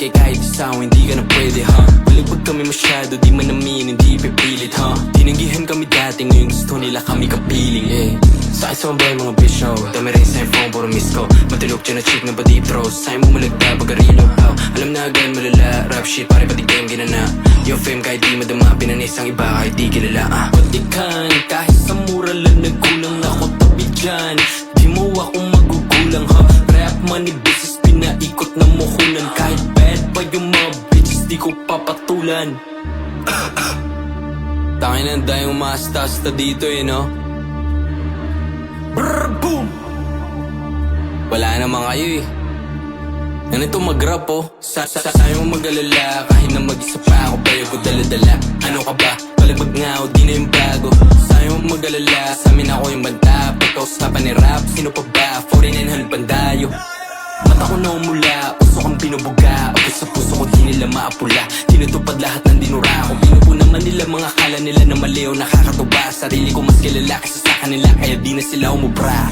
kay kahit isa hindi ka na pwede, ha? Balibag kami masyado, di man namin, hindi pipilit, ha? Tinanggihan kami dati, ngayon gusto nila kami kapiling, eh. Sa akin sa mga mga bisyo, dami rin sa phone, puro miss ko. Matilok dyan na chick na ba deep throat, sa'yo mo malagda, bagarilo, oh. Alam na agad malala, rap shit, pare pati game ginana. Yung fame kahit di madama, pinanis ang iba kahit di kilala, ah. Patikan, kahit sa mura lang nagkulang ako tabi dyan. Di mo ako magugulang, ha? Rap money business, pinaikot na muhunan. Kahit bad pa yung mga bitches, di ko papatulan. Tangin na dahil umasta-asta dito, eh, no? Brrr, boom! Wala naman kayo, eh. Ganito mag-rap, oh. Sa'yo mo mag-alala, kahit na mag-isa pa ako, pero ko dala-dala. Ano ka ba? Palibag nga o di na yung bago. Sa'yo mo mag-alala, sa'min ako yung banta. Pagkausapan ni rap, sino pa ba? 4900 pandayo. Mata ko na umula, uso kang pinubuga. Ako sa puso ko di nila maapula. Tinutupad lahat ng dinura ko. Pinupo naman nila mga kala nila na mali o nakakatuba. Sarili ko mas kilala kasi sa kanila, kaya di na sila umubra.